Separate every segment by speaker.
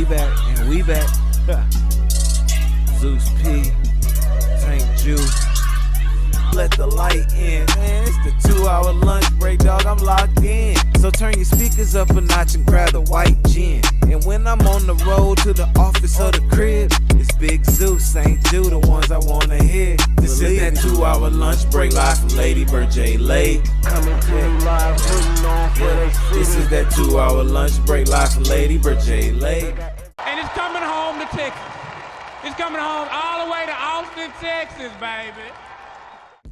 Speaker 1: back, and we back. Zeus P, Tank Jew. Let the light in, man. It's the 2-hour lunch break, dog. I'm locked in. So turn your speakers up a notch and grab the white gin. And when I'm on the road to the office or the crib, it's Big Zeus, Ain't Jew, the ones I wanna hear. This is that 2-hour lunch break live from Lady Bird J. Lake. Coming to you live, putting on for the city. This is that 2-hour lunch break live from Lady Bird J. Lake.
Speaker 2: And it's coming home to Texas. It's coming home all the way to Austin, Texas, baby.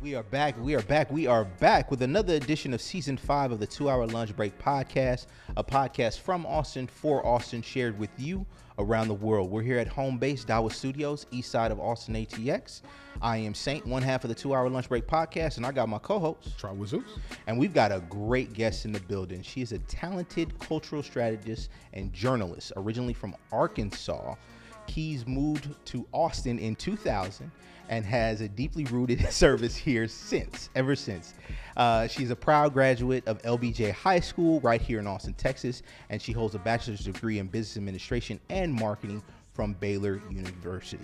Speaker 3: We are back with another edition of Season 5 of the 2-Hour Lunch Break Podcast, a podcast from Austin for Austin, shared with you around the world. We're here at home base, Dawa Studios, east side of Austin ATX. I am Saint, one half of the 2-Hour Lunch Break Podcast, and I got my co-host,
Speaker 4: Try with Zeus.
Speaker 3: And we've got a great guest in the building. She is a talented cultural strategist and journalist, originally from Arkansas. Keys moved to Austin in 2000 and has a deeply rooted service here ever since. She's a proud graduate of LBJ High School right here in Austin, Texas, and she holds a bachelor's degree in business administration and marketing from Baylor University.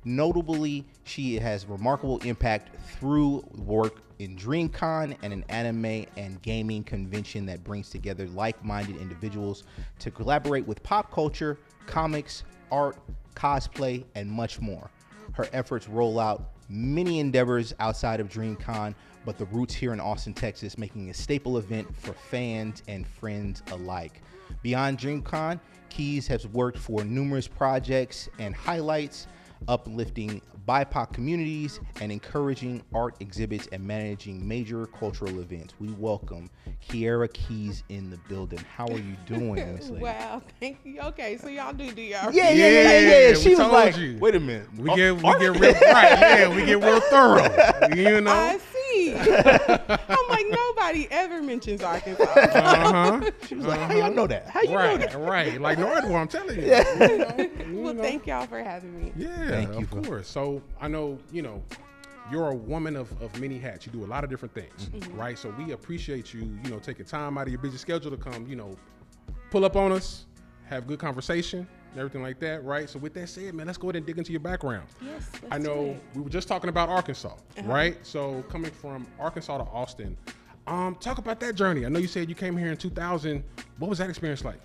Speaker 3: Notably, she has remarkable impact through work in DreamCon and an anime and gaming convention that brings together like-minded individuals to collaborate with pop culture, comics, art, cosplay, and much more. Her efforts roll out many endeavors outside of DreamCon, but the roots here in Austin, Texas, making a staple event for fans and friends alike. Beyond DreamCon, Keys has worked for numerous projects and highlights, uplifting BIPOC communities and encouraging art exhibits and managing major cultural events. We welcome Keyheira Keys in the building. How are you doing, Miss Lady?
Speaker 5: Wow, thank you. Okay, so y'all do y'all.
Speaker 3: Yeah. She was like,
Speaker 4: you.
Speaker 3: wait a minute.
Speaker 4: We get real right. Yeah, we get real thorough. You know.
Speaker 5: I see. I'm like, nobody ever mentions Arkansas.
Speaker 3: She was like, how y'all know that? How you know that?
Speaker 4: Right. Like, no, I'm telling you.
Speaker 5: Well, thank y'all for having me.
Speaker 4: Yeah,
Speaker 3: Thank you,
Speaker 4: of course. So I know, you're a woman of many hats. You do a lot of different things, right? So we appreciate you, taking time out of your busy schedule to come, pull up on us, have good conversation and everything like that, right? So with that said, man, let's go ahead and dig into your background.
Speaker 5: Yes, let's
Speaker 4: I know
Speaker 5: do it.
Speaker 4: we were just talking about Arkansas, right? So coming from Arkansas to Austin, talk about that journey. I know you said you came here in 2000. What was that experience like?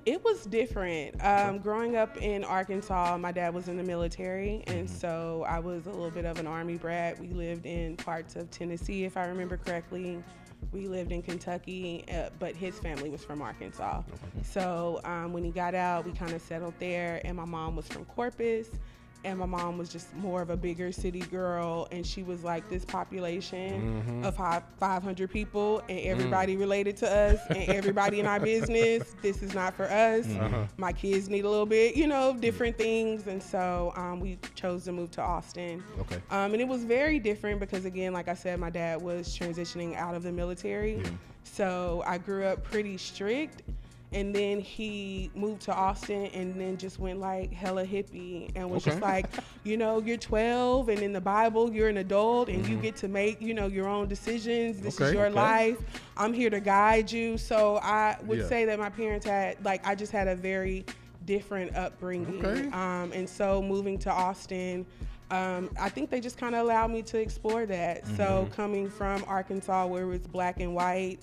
Speaker 5: It was different. Growing up in Arkansas, my dad was in the military, and so I was a little bit of an Army brat. We lived in parts of Tennessee, if I remember correctly. We lived in Kentucky, but his family was from Arkansas. So when he got out, we kind of settled there, and my mom was from Corpus. And my mom was just more of a bigger city girl, and she was like, this population of 500 people, and everybody related to us, and everybody in our business, this is not for us. My kids need a little bit, different things. And so we chose to move to Austin.
Speaker 3: Okay.
Speaker 5: And it was very different because, again, like I said, my dad was transitioning out of the military. So I grew up pretty strict. And then he moved to Austin and then just went like hella hippie and was just like, you're 12 and in the Bible, you're an adult and you get to make, your own decisions. This is your life. I'm here to guide you. So I would say that my parents had, I just had a very different upbringing. And so moving to Austin, I think they just kind of allowed me to explore that. So coming from Arkansas where it was black and white,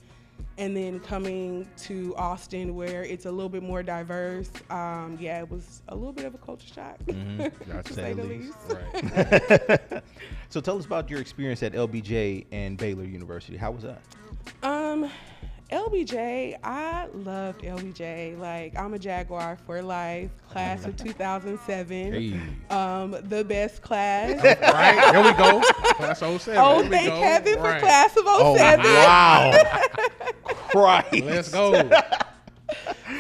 Speaker 5: and then coming to Austin where it's a little bit more diverse, it was a little bit of a culture shock, to say the least.
Speaker 3: Right. So tell us about your experience at LBJ and Baylor University. How was that?
Speaker 5: LBJ, I loved LBJ. I'm a Jaguar for life, class of 2007.
Speaker 4: Hey.
Speaker 5: The best class.
Speaker 4: Right, there we go. Class 07.
Speaker 5: Oh, thank heaven for class of 07.
Speaker 3: Oh, wow. Christ.
Speaker 4: Let's go.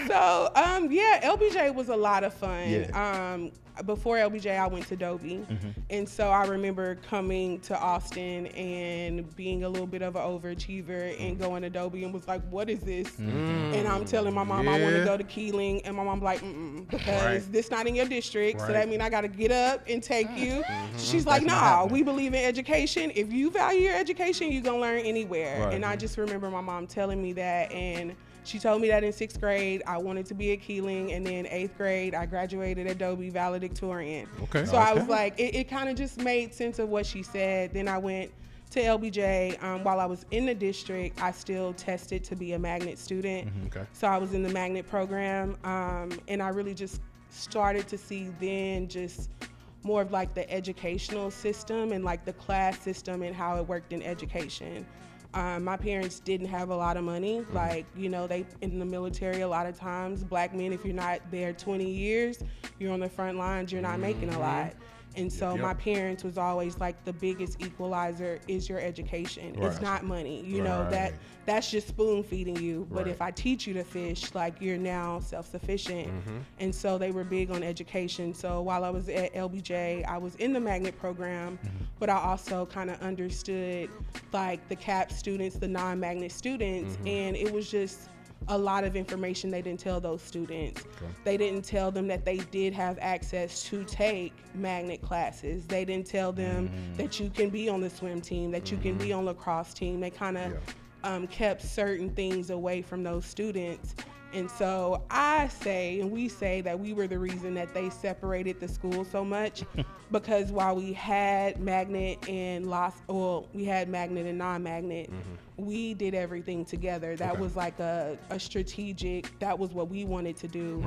Speaker 5: So, LBJ was a lot of fun. Before LBJ, I went to Dobie. And so I remember coming to Austin and being a little bit of an overachiever and going to Dobie and was like, what is this? And I'm telling my mom I want to go to Keeling. And my mom's like, because this not in your district. So that means I got to get up and take you. She's like, nah, we believe in education. If you value your education, you're going to learn anywhere. And I just remember my mom telling me that. And She told me that in 6th grade, I wanted to be at Keeling, and then 8th grade, I graduated at Dobie valedictorian.
Speaker 4: Okay.
Speaker 5: So I was like, it kind of just made sense of what she said. Then I went to LBJ. While I was in the district, I still tested to be a magnet student.
Speaker 4: Okay.
Speaker 5: So I was in the magnet program, and I really just started to see then just more of like the educational system and like the class system and how it worked in education. My parents didn't have a lot of money. Like, you know, they in the military a lot of times, black men, if you're not there 20 years, you're on the front lines, you're not making a lot. And so my parents was always like, the biggest equalizer is your education. It's not money. You know, that's just spoon feeding you. But if I teach you to fish, like, you're now self-sufficient. And so they were big on education. So while I was at LBJ, I was in the magnet program, but I also kind of understood like the CAP students, the non-magnet students, and it was just a lot of information they didn't tell those students. They didn't tell them that they did have access to take magnet classes. They didn't tell them that you can be on the swim team, that you can be on lacrosse team. They kind of kept certain things away from those students. And so I say, and we say, that we were the reason that they separated the school so much, because while we had magnet and we had magnet and non-magnet, we did everything together. That was like a strategic, that was what we wanted to do.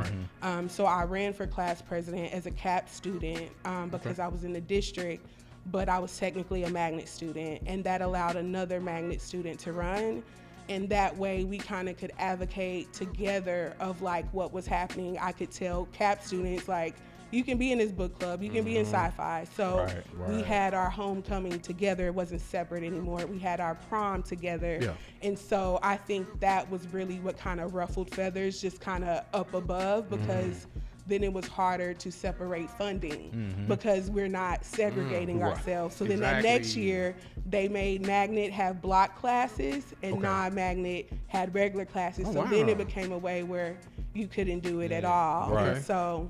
Speaker 5: So I ran for class president as a CAP student because I was in the district, but I was technically a magnet student, and that allowed another magnet student to run. And that way we kind of could advocate together of like what was happening. I could tell CAP students, like, you can be in this book club, you can be in sci-fi. So we had our homecoming together. It wasn't separate anymore. We had our prom together. And so I think that was really what kind of ruffled feathers just kind of up above, because then it was harder to separate funding because we're not segregating ourselves. So then that next year, they made magnet have block classes and non-magnet had regular classes. So then it became a way where you couldn't do it at all. And so,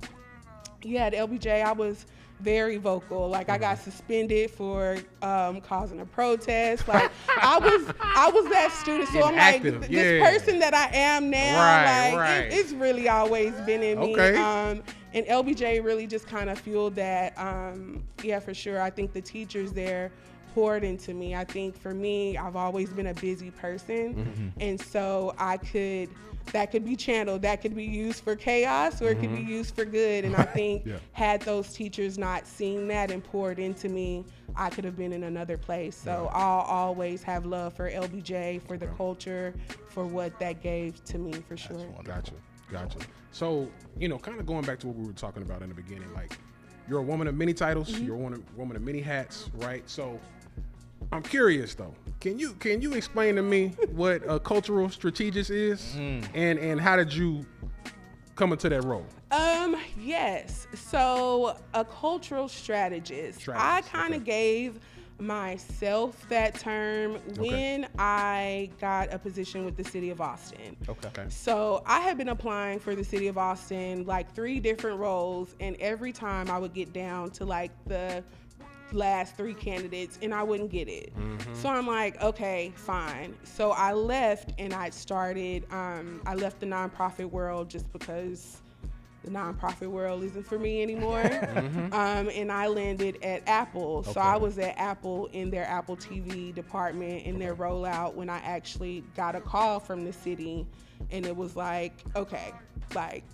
Speaker 5: at LBJ, I was very vocal. Like, I got suspended for causing a protest. Like, I was that student. So I'm
Speaker 4: active.
Speaker 5: like, this person that I am now, it's really always been in me. And LBJ really just kind of fueled that. For sure. I think the teachers there poured into me. I think for me, I've always been a busy person. And so that could be channeled, that could be used for chaos, or it could be used for good. And I think had those teachers not seen that and poured into me, I could have been in another place. So I'll always have love for LBJ, for the culture, for what that gave to me, for sure.
Speaker 4: Gotcha. So, kind of going back to what we were talking about in the beginning, like, you're a woman of many titles, you're a woman of many hats, right? So I'm curious though. Can you explain to me what a cultural strategist is, and how did you come into that role?
Speaker 5: Yes. So a cultural strategist. I kind of gave myself that term when I got a position with the city of Austin. So I had been applying for the city of Austin like 3 different roles, and every time I would get down to like the last 3 candidates and I wouldn't get it. So I'm like, okay, fine. So I left and I started, I left the nonprofit world just because the nonprofit world isn't for me anymore. And I landed at Apple. So I was at Apple in their Apple TV department in their rollout when I actually got a call from the city, and it was like, okay, like,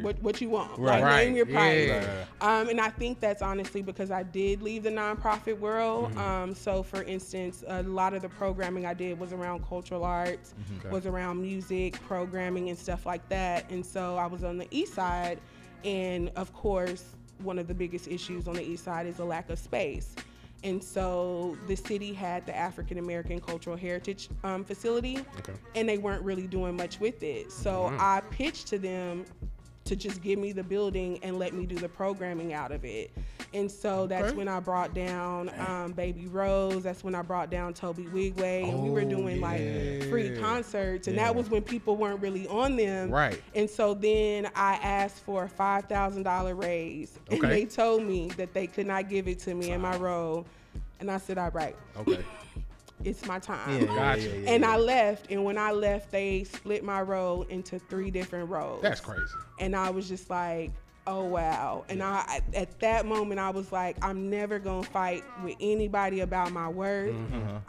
Speaker 5: what you want, like, name your price. And I think that's honestly because I did leave the nonprofit world. So for instance, a lot of the programming I did was around cultural arts, was around music, programming and stuff like that. And so I was on the east side, and of course, one of the biggest issues on the east side is the lack of space. And so the city had the African American Cultural Heritage facility, and they weren't really doing much with it. So I pitched to them to just give me the building and let me do the programming out of it. And so that's when I brought down Baby Rose. That's when I brought down Toby Wigway. And we were doing like free concerts. And that was when people weren't really on them. And so then I asked for a $5,000 raise. And they told me that they could not give it to me in my role. And I said, all right. it's my time.
Speaker 3: Yeah,
Speaker 4: Gotcha.
Speaker 5: And I left, and when I left, they split my role into 3 different roles.
Speaker 4: That's crazy.
Speaker 5: And I was just like, oh wow. And I at that moment I was like, I'm never gonna fight with anybody about my worth.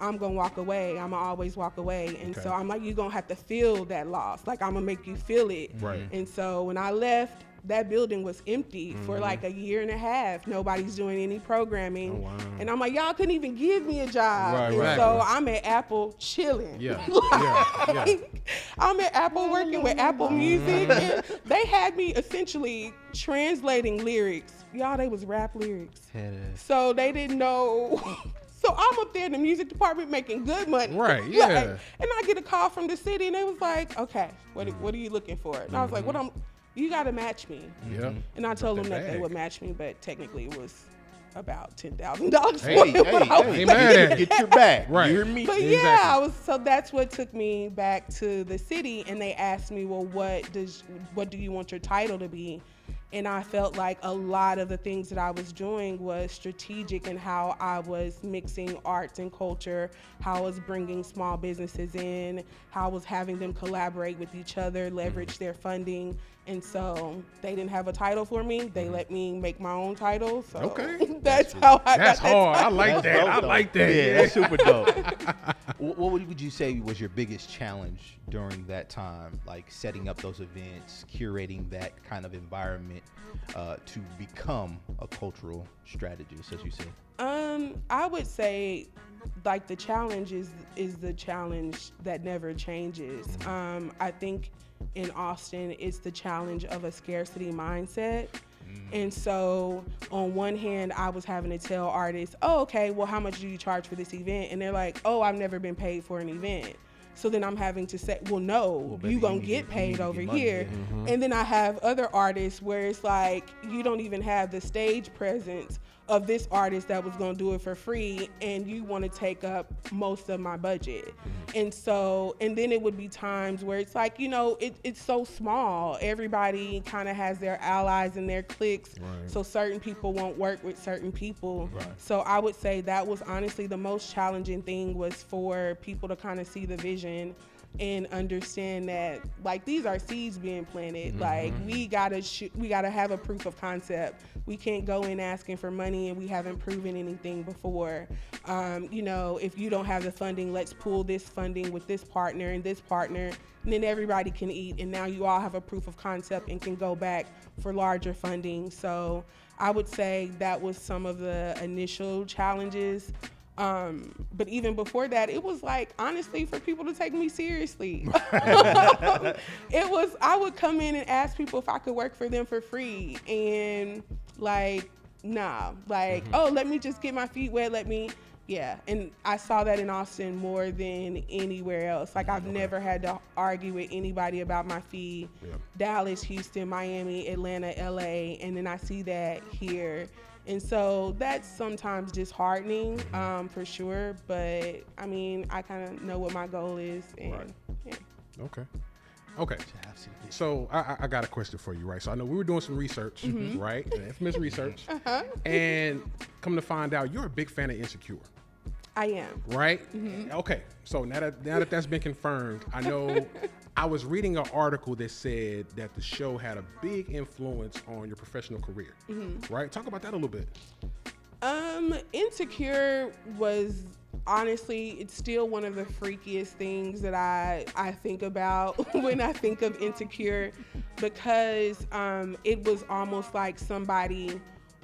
Speaker 5: I'm gonna walk away. I'm gonna always walk away. And so I'm like, you're gonna have to feel that loss. Like, I'm gonna make you feel it.
Speaker 4: Right.
Speaker 5: And so when I left, that building was empty for like a year and a half. Nobody's doing any programming.
Speaker 4: Oh, wow.
Speaker 5: And I'm like, y'all couldn't even give me a job.
Speaker 3: Right,
Speaker 5: and
Speaker 3: right.
Speaker 5: so I'm at Apple chilling.
Speaker 4: Yeah.
Speaker 5: I'm at Apple working with Apple Music. And they had me essentially translating lyrics. Y'all, they was rap lyrics. So they didn't know. So I'm up there in the music department making good money.
Speaker 4: Right, yeah.
Speaker 5: Like, and I get a call from the city, and they was like, okay, what are you looking for? And I was like, you got to match me.
Speaker 4: Yeah.
Speaker 5: And I told them that they
Speaker 4: bag.
Speaker 5: would match me, but technically it was about $10,000
Speaker 3: Hey,
Speaker 5: more than what I was
Speaker 4: Ain't mad at it.
Speaker 3: Get your bag.
Speaker 4: Right.
Speaker 3: You hear me?
Speaker 5: But yeah, so that's what took me back to the city, and they asked me, well, what do you want your title to be? And I felt like a lot of the things that I was doing was strategic in how I was mixing arts and culture, how I was bringing small businesses in, how I was having them collaborate with each other, leverage their funding. And so they didn't have a title for me. They let me make my own title. So
Speaker 4: Okay.
Speaker 5: that's how I
Speaker 4: That's
Speaker 5: got that
Speaker 4: hard. I
Speaker 5: title.
Speaker 4: like that. I like that.
Speaker 3: Yeah, that's super dope. What would you say was your biggest challenge during that time, like setting up those events, curating that kind of environment to become a cultural strategist, as you say?
Speaker 5: I would say, like, the challenge is the challenge that never changes. I think in Austin, it's the challenge of a scarcity mindset. And so on one hand, I was having to tell artists, oh, okay, well, how much do you charge for this event? And they're like, oh, I've never been paid for an event. So then I'm having to say, well, no,
Speaker 3: baby,
Speaker 5: you gonna
Speaker 3: you
Speaker 5: get paid over
Speaker 3: money,
Speaker 5: here. And then I have other artists where it's like, you don't even have the stage presence of this artist that was gonna do it for free, and you wanna take up most of my budget. And so, and then it would be times where it's like, you know, it's so small. Everybody kind of has their allies and their cliques.
Speaker 4: Right.
Speaker 5: So certain people won't work with certain people.
Speaker 3: Right.
Speaker 5: So I would say that was honestly the most challenging thing, was for people to kind of see the vision and understand that, like, these are seeds being planted. Like, we gotta have a proof of concept. We can't go in asking for money and we haven't proven anything before. You know, if you don't have the funding, let's pool this funding with this partner and this partner, and then everybody can eat. And now you all have a proof of concept and can go back for larger funding. So I would say that was some of the initial challenges. But even before that, it was like, honestly, for people to take me seriously. I would come in and ask people if I could work for them for free. And like, nah, like, oh, let me just get my feet wet. And I saw that in Austin more than anywhere else. Like, I've never had to argue with anybody about my fee. Dallas, Houston, Miami, Atlanta, LA, and then I see that here. And so that's sometimes disheartening, for sure. But I mean, I kind of know what my goal is. And yeah.
Speaker 4: Okay. So I got a question for you, right? So I know we were doing some research, right? Infamous research. And come to find out, you're a big fan of Insecure.
Speaker 5: I am.
Speaker 4: Right? Okay. So now that that's been confirmed, I know I was reading an article that said that the show had a big influence on your professional career. Right? Talk about that a little bit.
Speaker 5: Insecure was, honestly, it's still one of the freakiest things that I think about when I think of Insecure, because it was almost like somebody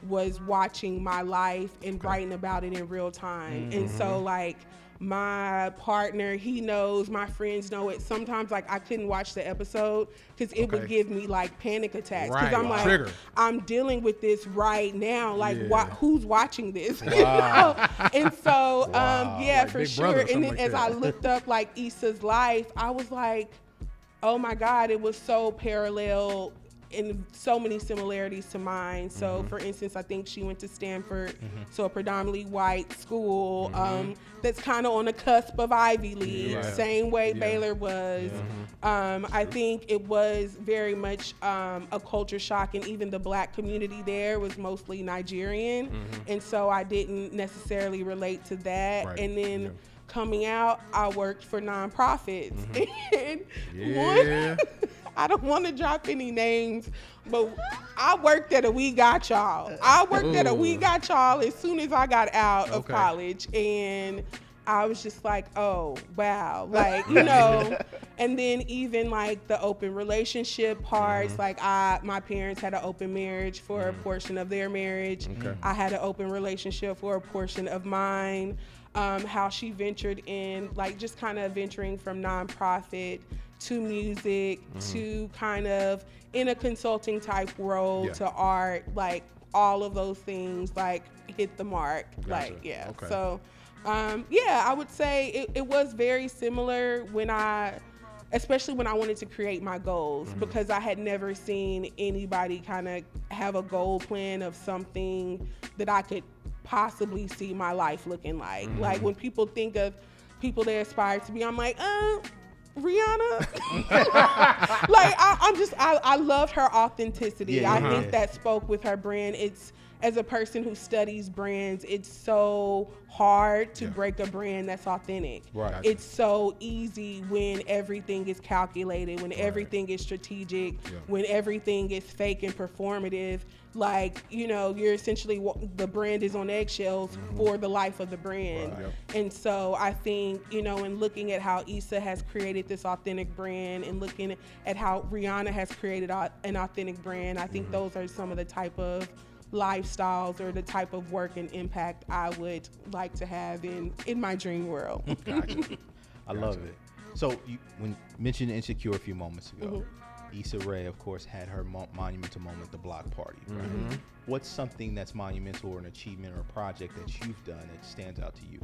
Speaker 5: was watching my life and writing about it in real time. And so, like, my partner, he knows, my friends know it. Sometimes, like, I couldn't watch the episode because it would give me, like, panic attacks. Because I'm like,
Speaker 4: Trigger.
Speaker 5: I'm dealing with this right now. Like, who's watching this?
Speaker 3: Wow.
Speaker 5: You know? And so, yeah,
Speaker 4: Like
Speaker 5: for
Speaker 4: Big
Speaker 5: sure.
Speaker 4: Brother or
Speaker 5: And then
Speaker 4: something
Speaker 5: as
Speaker 4: like
Speaker 5: I
Speaker 4: that.
Speaker 5: looked up, like, Issa's life, I was like, oh my God, it was so parallel and so many similarities to mine. So for instance, I think she went to Stanford, so a predominantly white school that's kind of on the cusp of Ivy League, same way Baylor was. I think it was very much a culture shock, and even the black community there was mostly Nigerian, and so I didn't necessarily relate to that.
Speaker 4: Right.
Speaker 5: And then coming out, I worked for nonprofits. And
Speaker 4: Yeah.
Speaker 5: I don't want to drop any names, but I worked at a We Got Y'all. I worked at a We Got Y'all as soon as I got out of college. And I was just like, oh, wow. Like, you know, and then even like the open relationship parts, like my parents had an open marriage for a portion of their marriage. I had an open relationship for a portion of mine. How she ventured in, like just kind of venturing from nonprofit to music to kind of in a consulting type role to art, like all of those things like hit the mark.
Speaker 4: Gotcha.
Speaker 5: Like, yeah.
Speaker 4: Okay.
Speaker 5: So, I would say it was very similar especially when I wanted to create my goals, because I had never seen anybody kind of have a goal plan of something that I could possibly see my life looking like. Like when people think of people they aspire to be, I'm like, Rihanna. Like I loved her authenticity.
Speaker 3: Yeah,
Speaker 5: I think that spoke with her brand. It's, as a person who studies brands, it's so hard to break a brand that's authentic.
Speaker 3: Right.
Speaker 5: It's so easy when everything is calculated, when everything is strategic, when everything is fake and performative. Like, you know, you're essentially, the brand is on eggshells for the life of the brand. And so I think, you know, in looking at how Issa has created this authentic brand and looking at how Rihanna has created an authentic brand, I think those are some of the type of lifestyles or the type of work and impact I would like to have in my dream world.
Speaker 3: Gotcha. I love it. So when you mentioned Insecure a few moments ago, Issa Rae, of course, had her monumental moment, the block party. Right? What's something that's monumental or an achievement or a project that you've done that stands out to you?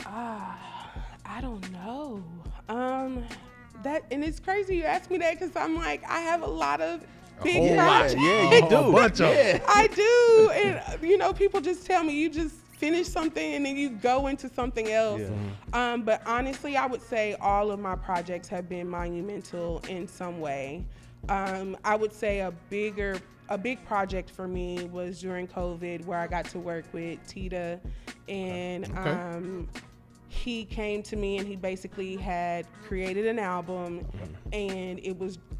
Speaker 5: I don't know. And it's crazy you ask me that, because I'm like, I have a lot of big projects.
Speaker 3: Yeah, you do.
Speaker 4: A bunch of them.
Speaker 5: I do. And, you know, people just tell me you just finish something and then you go into something else. But honestly, I would say all of my projects have been monumental in some way. I would say a big project for me was during COVID, where I got to work with Tita, and he came to me and he basically had created an album, and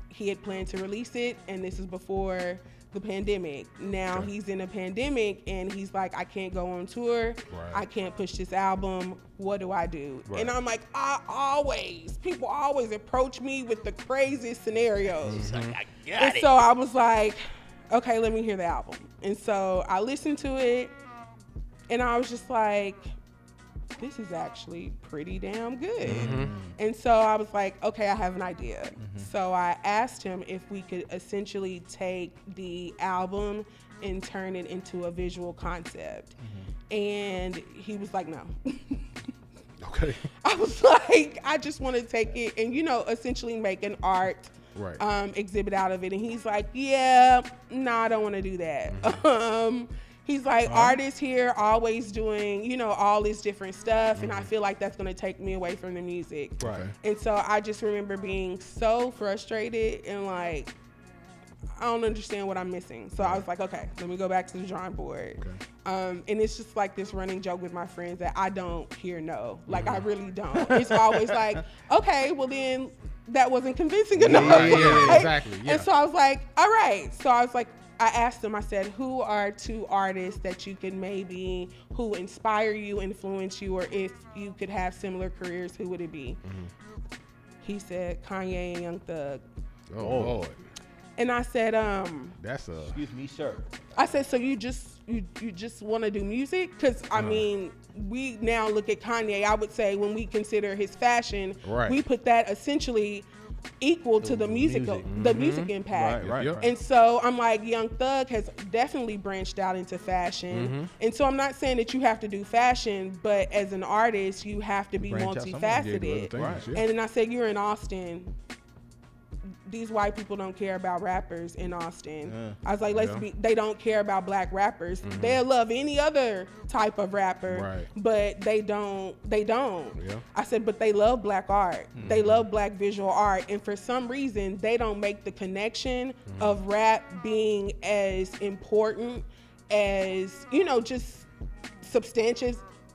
Speaker 5: he had planned to release it, and this is before the pandemic. Now he's in a pandemic and he's like, I can't go on tour. I can't push this album. What do I do? And I'm like, people always approach me with the craziest scenarios. Like, I got it. So I was like, okay, let me hear the album. And so I listened to it and I was just like, this is actually pretty damn good. And so I was like, okay, I have an idea. So I asked him if we could essentially take the album and turn it into a visual concept. And he was like, no.
Speaker 4: Okay.
Speaker 5: I was like, I just want to take it and, you know, essentially make an art exhibit out of it. And he's like, yeah, no, I don't want to do that. He's like, artists here always doing, you know, all this different stuff, and I feel like that's going to take me away from the music. And so I just remember being so frustrated and like, I don't understand what I'm missing. So I was like, okay, let me go back to the drawing board. And it's just like this running joke with my friends that I don't hear no. Like, I really don't. It's always like, okay, well then that wasn't convincing enough.
Speaker 4: Exactly.
Speaker 5: And so I was like, all right. So I was like, I asked him, I said, who are two artists that you can maybe, who inspire you, influence you, or if you could have similar careers, who would it be? He said, Kanye and Young Thug.
Speaker 4: Oh, Lord.
Speaker 5: And I said,
Speaker 4: That's a...
Speaker 3: Excuse me, sir.
Speaker 5: I said, so you just want to do music? Because, I mean, we now look at Kanye, I would say when we consider his fashion, we put that essentially equal to the music impact. And so I'm like, Young Thug has definitely branched out into fashion. And so I'm not saying that you have to do fashion, but as an artist, you have to be multifaceted. And then I said, you're in Austin. These white people don't care about rappers in Austin. I was like, they don't care about black rappers. They'll love any other type of rapper, but they don't. I said, but they love black art. They love black visual art. And for some reason, they don't make the connection of rap being as important as, you know, just substantial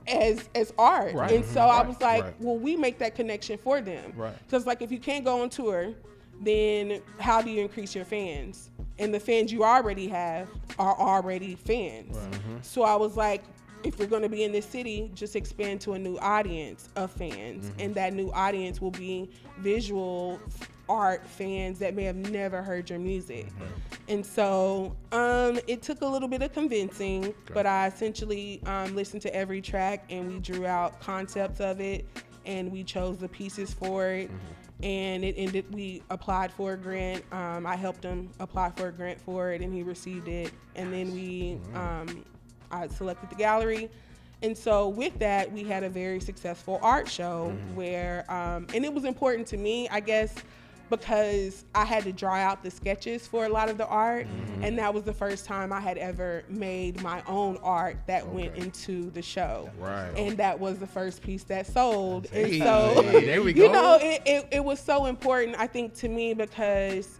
Speaker 5: as art.
Speaker 3: Right.
Speaker 5: And so I
Speaker 4: Right.
Speaker 5: was like,
Speaker 4: Right.
Speaker 5: well, we make that connection for them.
Speaker 3: Right.
Speaker 5: Because like if you can't go on tour, then how do you increase your fans? And the fans you already have are already fans. So I was like, if you're going to be in this city, just expand to a new audience of fans. And that new audience will be visual art fans that may have never heard your music. And so it took a little bit of convincing, but I essentially listened to every track and we drew out concepts of it and we chose the pieces for it. And it ended, we applied for a grant. I helped him apply for a grant for it and he received it. And then we, I selected the gallery. And so with that, we had a very successful art show where, and it was important to me, I guess, because I had to draw out the sketches for a lot of the art. And that was the first time I had ever made my own art that went into the show.
Speaker 4: Right.
Speaker 5: And that was the first piece that sold.
Speaker 4: Hey,
Speaker 5: and so,
Speaker 4: there we go.
Speaker 5: you know, it was so important, I think, to me because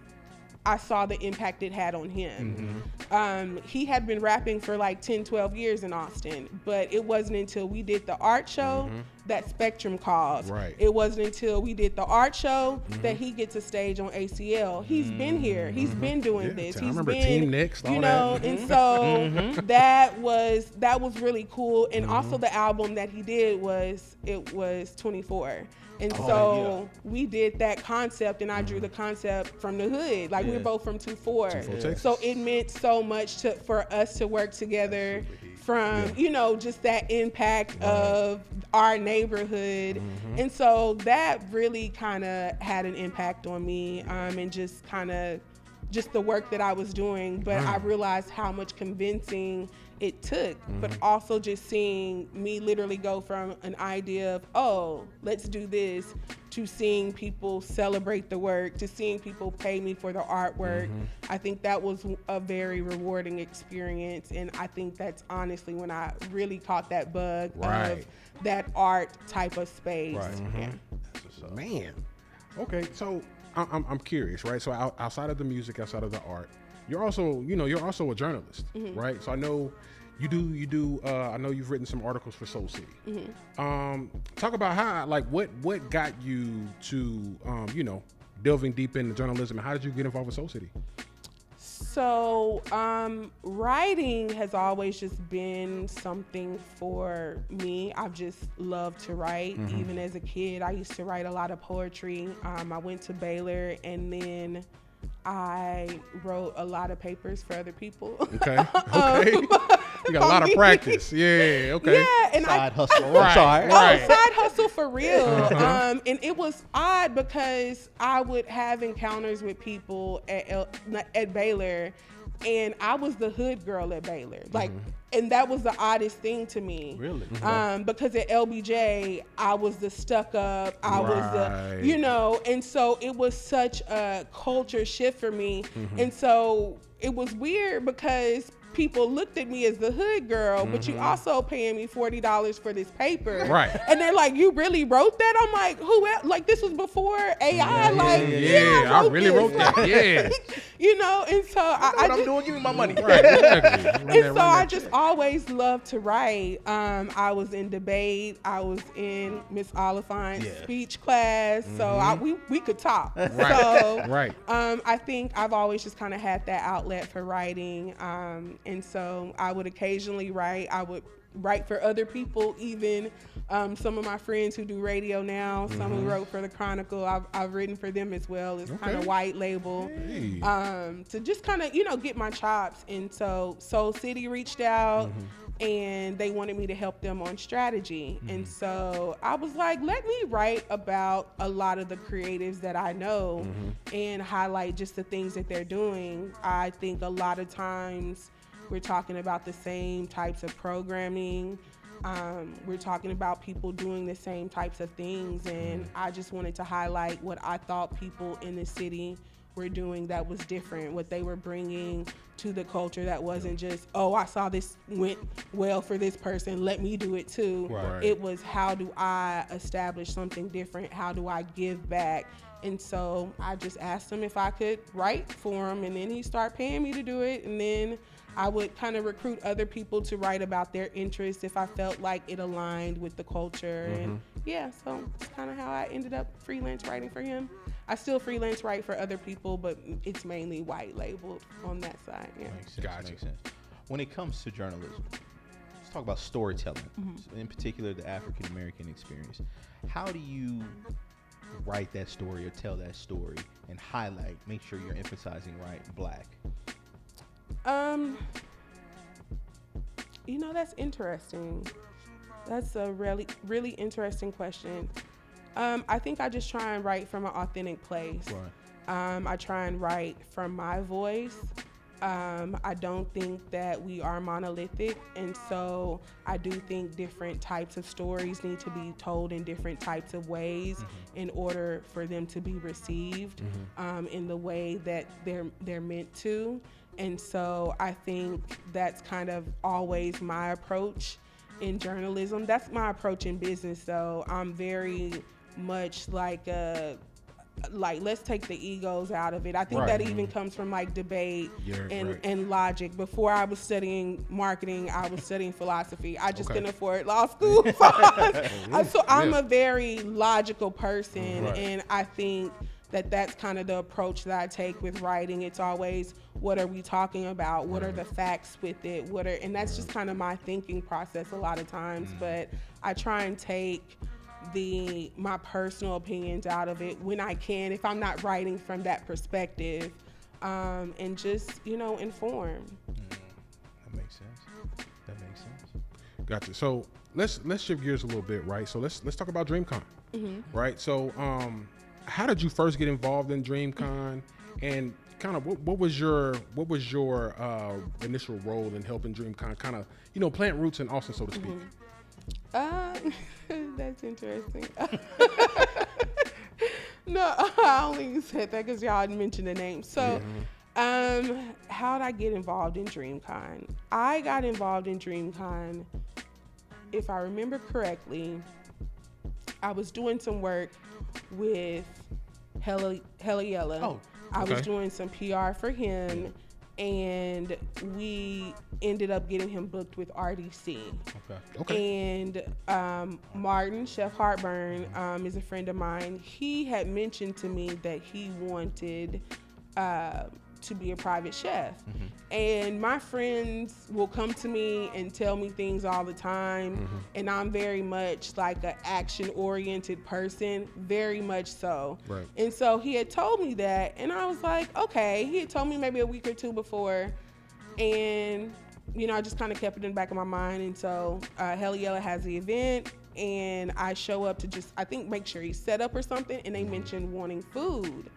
Speaker 5: I saw the impact it had on him. He had been rapping for like 10, 12 years in Austin, but it wasn't until we did the art show that Spectrum called.
Speaker 4: Right.
Speaker 5: It wasn't until we did the art show that he gets a stage on ACL. He's been here. He's been doing
Speaker 4: Yeah,
Speaker 5: this.
Speaker 4: I
Speaker 5: He's
Speaker 4: remember
Speaker 5: been,
Speaker 4: Team Next, all
Speaker 5: you know,
Speaker 4: that.
Speaker 5: and so that was really cool. And also the album that he did was 24. And so we did that concept and I drew the concept from the hood. Like we're both from 24.
Speaker 4: Texas.
Speaker 5: So it meant so much for us to work together from, you know, just that impact of our neighborhood. And so that really kind of had an impact on me and just kind of just the work that I was doing. But I realized how much convincing it took, but also just seeing me literally go from an idea of, oh, let's do this, to seeing people celebrate the work, to seeing people pay me for the artwork. I think that was a very rewarding experience. And I think that's honestly when I really caught that bug of that art type of space. Yeah.
Speaker 4: Man. Okay, so I'm curious, right? So outside of the music, outside of the art, you're also a journalist, right? So I know you do. I know you've written some articles for Soulciti. Talk about how, like, what got you to, delving deep into journalism, and how did you get involved with Soulciti?
Speaker 5: So, writing has always just been something for me. I've just loved to write. Even as a kid, I used to write a lot of poetry. I went to Baylor and then I wrote a lot of papers for other people.
Speaker 4: Okay. You got a lot of practice. Yeah. Okay.
Speaker 5: Yeah, and
Speaker 3: Side hustle.
Speaker 4: Right,
Speaker 3: I'm sorry.
Speaker 4: right.
Speaker 5: Side hustle for real. And it was odd because I would have encounters with people at Baylor, and I was the hood girl at Baylor. Like, and that was the oddest thing to me.
Speaker 3: Really?
Speaker 5: Because at LBJ, I was the stuck up. I was
Speaker 4: Right.
Speaker 5: the, and so it was such a culture shift for me. And so it was weird because people looked at me as the hood girl, but you also paying me $40 for this paper.
Speaker 4: Right.
Speaker 5: And they're like, you really wrote that? I'm like, who else? Like, this was before AI.
Speaker 4: I really wrote that. Yeah.
Speaker 5: And so I
Speaker 3: What I'm
Speaker 5: just,
Speaker 3: doing? Give me my money.
Speaker 4: Right. Exactly.
Speaker 5: and so I just always loved to write. I was in debate. I was in Miss Oliphant's speech class. So we could talk.
Speaker 4: Right.
Speaker 5: So
Speaker 4: Right.
Speaker 5: I think I've always just kind of had that outlet for writing. And so I would occasionally write. I would write for other people, even some of my friends who do radio now, some who wrote for the Chronicle. I've written for them as well. It's kind of white label to just kind of, get my chops. And so Soulciti reached out and they wanted me to help them on strategy. And so I was like, let me write about a lot of the creatives that I know and highlight just the things that they're doing. I think a lot of times we're talking about the same types of programming. We're talking about people doing the same types of things. And I just wanted to highlight what I thought people in the city were doing that was different, what they were bringing to the culture that wasn't just, oh, I saw this went well for this person, let me do it too.
Speaker 4: Right.
Speaker 5: It was, how do I establish something different? How do I give back? And so I just asked him if I could write for him, and then he started paying me to do it. And then I would kind of recruit other people to write about their interests if I felt like it aligned with the culture. And yeah, so it's kind of how I ended up freelance writing for him. I still freelance write for other people, but it's mainly white labeled on that side. Yeah.
Speaker 3: Makes sense.
Speaker 4: Gotcha.
Speaker 3: Makes sense. When it comes to journalism, let's talk about storytelling, in particular the African American experience. How do you write that story or tell that story and highlight, make sure you're emphasizing Black?
Speaker 5: That's interesting. That's a really interesting question. I think I just try and write from an authentic place.
Speaker 3: Right.
Speaker 5: I try and write from my voice. I don't think that we are monolithic, and so I do think different types of stories need to be told in different types of ways in order for them to be received in the way that they're meant to. And so I think that's kind of always my approach in journalism. That's my approach in business, though. I'm very much like let's take the egos out of it. I think that even comes from like debate and logic. Before I was studying marketing, I was studying philosophy. I just couldn't afford law school. So I'm a very logical person, and I think that that's kind of the approach that I take with writing. It's always, what are we talking about? What are the facts with it? And that's just kind of my thinking process a lot of times. But I try and take my personal opinions out of it when I can, if I'm not writing from that perspective, and just, inform.
Speaker 3: That makes sense.
Speaker 4: Gotcha. So let's shift gears a little bit, right? So let's talk about DreamCon, right? So how did you first get involved in DreamCon, and kind of what was your initial role in helping DreamCon kind of plant roots in Austin, so to speak?
Speaker 5: That's interesting. No, I only said that because y'all didn't mention the name. So, how did I get involved in DreamCon? I got involved in DreamCon, if I remember correctly, I was doing some work with Hella Yella.
Speaker 3: Oh,
Speaker 5: I was doing some PR for him, and we ended up getting him booked with RDC. And Martin, Chef Heartburn, is a friend of mine. He had mentioned to me that he wanted to be a private chef. And my friends will come to me and tell me things all the time. And I'm very much like an action-oriented person, very much so. And so he had told me that, and I was like, okay. He had told me maybe a week or two before, and I just kind of kept it in the back of my mind. And so Hella Yella has the event, and I show up to just, I think, make sure he's set up or something, and they mentioned wanting food.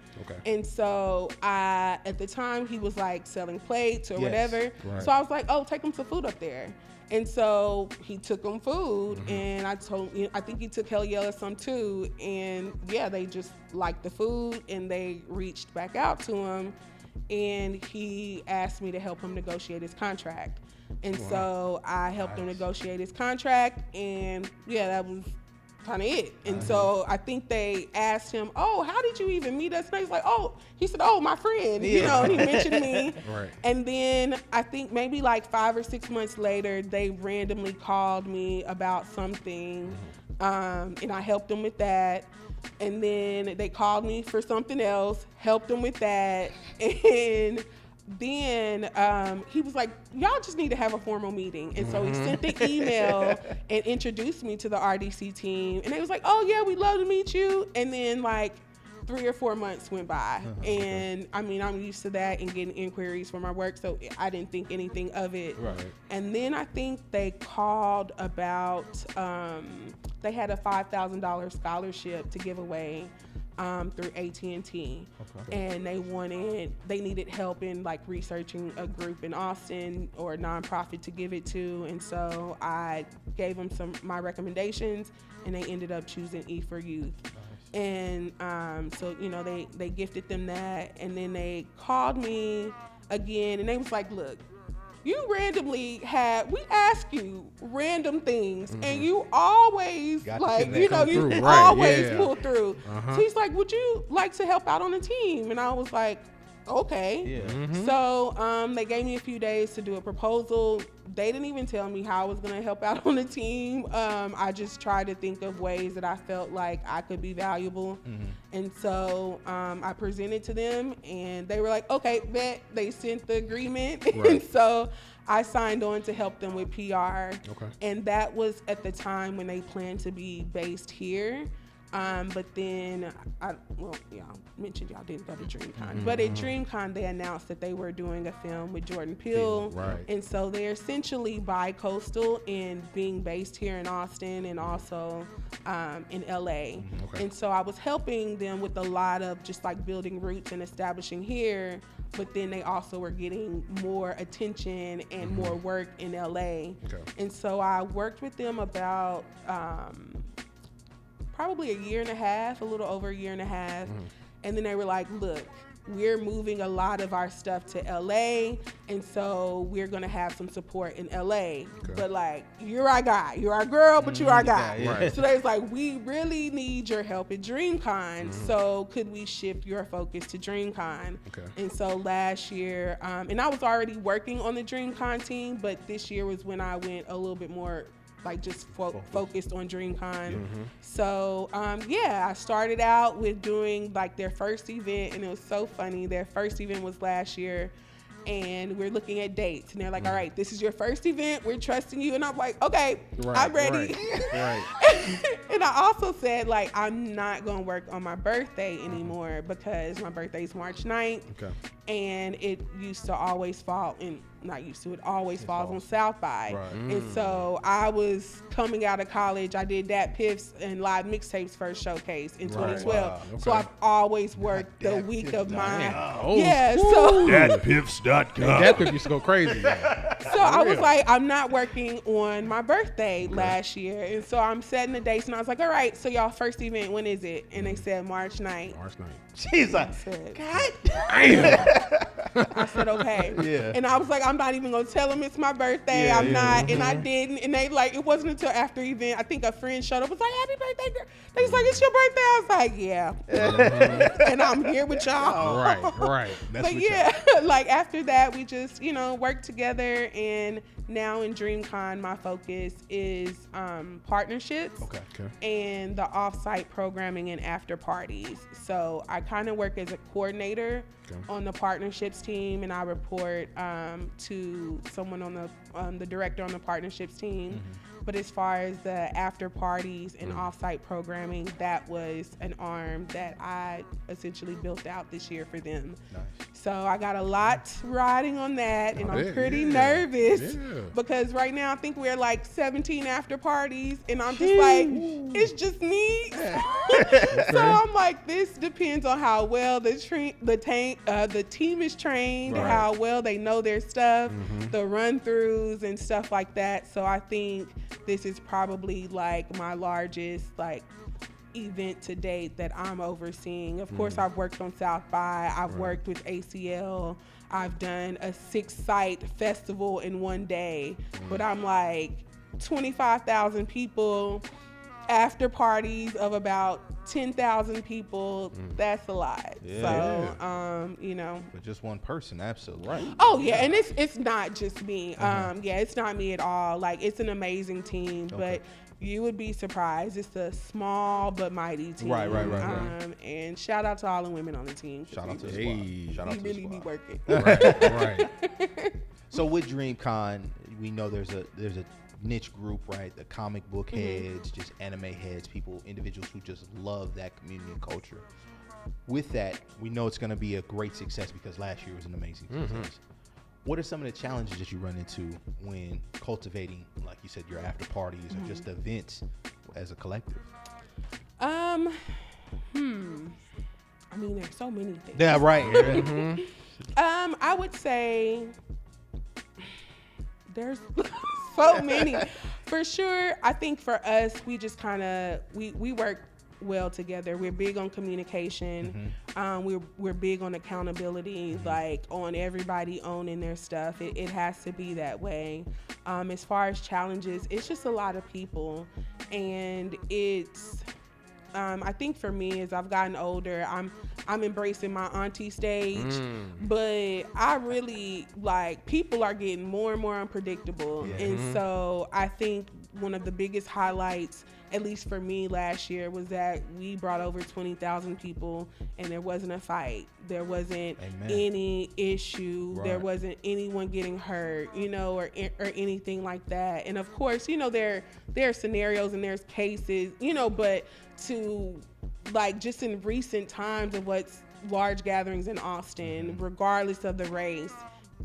Speaker 5: And so at the time, he was like selling plates or whatever. So I was like, oh, take him some food up there. And so he took them food, and I think he took Hella Yella some too. And yeah, they just liked the food, and they reached back out to him, and he asked me to help him negotiate his contract. And so I helped him negotiate his contract, and yeah, that was kind of it. And so I think they asked him, oh, how did you even meet us? And he was like, he said, my friend, and he mentioned me. And then I think maybe like 5 or 6 months later, they randomly called me about something, and I helped them with that. And then they called me for something else, helped them with that. And then he was like, y'all just need to have a formal meeting. And so he sent the email and introduced me to the RDC team. And they was like, oh yeah, we'd love to meet you. And then like 3 or 4 months went by. And I mean, I'm used to that and getting inquiries for my work, so I didn't think anything of it. And then I think they called about, they had a $5,000 scholarship to give away through AT&T. And they needed help in like researching a group in Austin or a nonprofit to give it to. And so I gave them my recommendations, and they ended up choosing E4 Youth. And so they gifted them that, and then they called me again, and they was like, look, you randomly we ask you random things, and you always always pull through. So he's like, would you like to help out on the team? And I was like, okay. So so they gave me a few days to do a proposal. They didn't even tell me how I was going to help out on the team. I just tried to think of ways that I felt like I could be valuable. And so I presented to them, and they were like, okay, bet. They sent the agreement. And so I signed on to help them with PR. And that was at the time when they planned to be based here. But then, y'all mentioned y'all didn't go to DreamCon. But at DreamCon, they announced that they were doing a film with Jordan Peele. And so they're essentially bi-coastal in being based here in Austin and also in LA. And so I was helping them with a lot of just like building roots and establishing here. But then they also were getting more attention and more work in LA. And so I worked with them about probably a year and a half, a little over a year and a half. And then they were like, look, we're moving a lot of our stuff to LA, and so we're gonna have some support in LA. But like, you're our guy, you're our girl, but you're our guy. So they was like, we really need your help at DreamCon. So could we shift your focus to DreamCon? And so last year, and I was already working on the DreamCon team, but this year was when I went a little bit more like just focused on DreamCon. So I started out with doing like their first event, and it was so funny. Their first event was last year, and we're looking at dates, and they're like, all right, this is your first event, we're trusting you. And I'm like, okay, I'm ready. And I also said, like, I'm not gonna work on my birthday anymore because my birthday's March 9th, and it used to always fall in, not used to, it always falls on South by. And so I was coming out of college, I did Dat Piff's and Live Mixtapes first showcase in 2012. So I've always worked the week of mine. So
Speaker 6: DatPiffs.com.
Speaker 4: Dat Piff used to go crazy.
Speaker 5: So I was like, I'm not working on my birthday last year. And so I'm setting the dates, and I was like, all right, so y'all first event, when is it? And they said March 9th.
Speaker 3: She's like,
Speaker 5: God damn. I said, okay. And I was like, I'm not even going to tell them it's my birthday. I'm not. And I didn't. And they like, it wasn't until after event, I think a friend showed up, was like, happy birthday, girl. They was like, it's your birthday. I was like, yeah. And I'm here with y'all.
Speaker 4: Right.
Speaker 5: But yeah, like after that, we just, worked together. And now in DreamCon, my focus is partnerships and the off-site programming and after parties. So I kind of work as a coordinator on the partnerships team, and I report to someone on the director on the partnerships team. But as far as the after parties and off-site programming, that was an arm that I essentially built out this year for them. So I got a lot riding on that, and I'm pretty nervous because right now I think we're like 17 after parties, and I'm just like, it's just me. So I'm like, this depends on how well the team is trained, how well they know their stuff, the run-throughs and stuff like that. So I think this is probably like my largest like event to date that I'm overseeing. Of course, I've worked on South by, I've worked with ACL, I've done a 6-site festival in one day, but I'm like 25,000 people, after parties of about 10,000 people, that's a lot. So,
Speaker 3: But just one person, absolutely.
Speaker 5: Oh yeah, and it's not just me. It's not me at all. Like, it's an amazing team, but you would be surprised. It's a small but mighty team. Right. And shout out to all the women on the team.
Speaker 3: Shout out to the squad. Shout out to the
Speaker 5: really
Speaker 3: squad.
Speaker 5: be working.
Speaker 4: Right.
Speaker 3: So with DreamCon, we know there's a niche group, right? The comic book heads, just anime heads, individuals who just love that community and culture. With that, we know it's going to be a great success because last year was an amazing success. What are some of the challenges that you run into when cultivating, like you said, your after parties or just events as a collective?
Speaker 5: I mean, there's so many things.
Speaker 3: Yeah, right.
Speaker 5: I would say there's so many. For sure, I think for us, we just kind of, we work well together. We're big on communication. We're big on accountability, like on everybody owning their stuff. It has to be that way. As far as challenges, it's just a lot of people, and it's I think for me, as I've gotten older, I'm embracing my auntie stage, but I really people are getting more and more unpredictable, and so I think one of the biggest highlights, at least for me last year, was that we brought over 20,000 people and there wasn't a fight. There wasn't any issue. There wasn't anyone getting hurt, or anything like that. And of course, there are scenarios and there's cases, but to just in recent times of what's large gatherings in Austin, regardless of the race,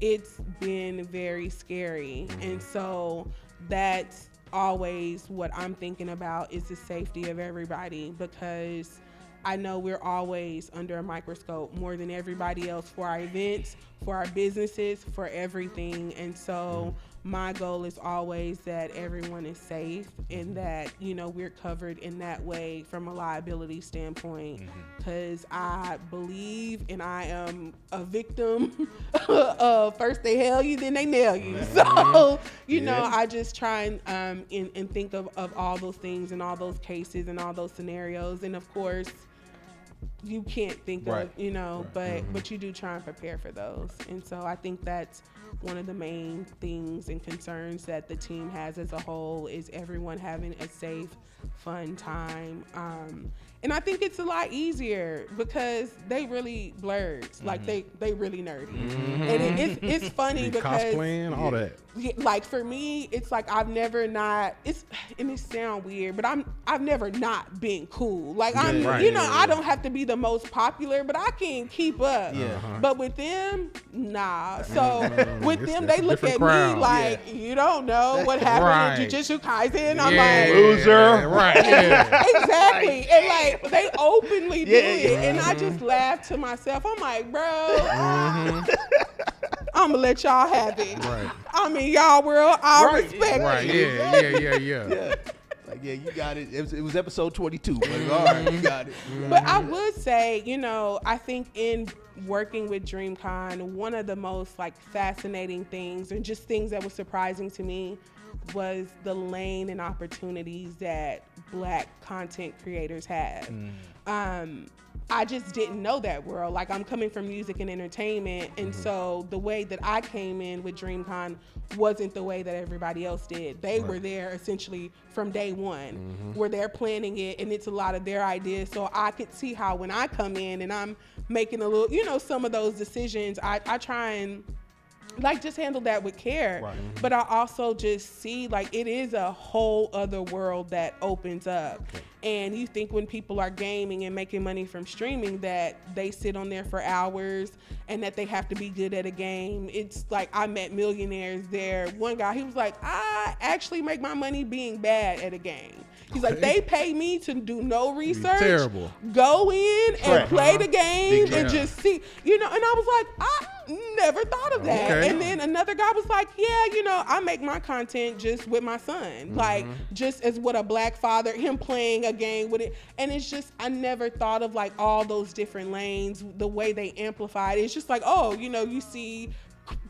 Speaker 5: it's been very scary. And so that's always what I'm thinking about, is the safety of everybody, because I know we're always under a microscope more than everybody else for our events, for our businesses, for everything. And so my goal is always that everyone is safe and that, we're covered in that way from a liability standpoint, because I believe and I am a victim of first they hail you, then they nail you. So, I just try and think of all those things and all those cases and all those scenarios. And of course, you can't think of, but you do try and prepare for those. And so I think that's one of the main things and concerns that the team has as a whole, is everyone having a safe, fun time. And I think it's a lot easier because they really blurred, they really nerdy. And it's funny because
Speaker 4: cosplaying, all that.
Speaker 5: For me, it's I've never not, and it sound weird, but I've never not been cool. I don't have to be the most popular, but I can keep up. But with them, nah. So with them, they look at me you don't know what happened in Jujutsu Kaisen. I'm
Speaker 3: loser.
Speaker 5: Exactly. And they openly do it. And I just laugh to myself. I'm like, bro, I'm gonna let y'all have it. I'm in y'all world. I'll respect it.
Speaker 3: Yeah. You got it. It was episode 22. But all right, you got it.
Speaker 5: But I would say, I think in working with DreamCon, one of the most fascinating things, and just things that was surprising to me, was the lane and opportunities that Black content creators have. I just didn't know that world. I'm coming from music and entertainment, and so the way that I came in with DreamCon wasn't the way that everybody else did. They were there essentially from day one, where they're planning it, and it's a lot of their ideas. So I could see how when I come in and I'm making a little, some of those decisions, I try and just handle that with care. But I also just see it is a whole other world that opens up. And you think when people are gaming and making money from streaming that they sit on there for hours and that they have to be good at a game. It's I met millionaires there. One guy, he was like, I actually make my money being bad at a game. He's they pay me to do no research.
Speaker 4: Terrible.
Speaker 5: Go in and play the game and just see, and I was like, I never thought of that.
Speaker 4: Okay.
Speaker 5: And then another guy was like, I make my content just with my son. Just as what a Black father, him playing a game with it. And it's just, I never thought of all those different lanes, the way they amplified. It's just you see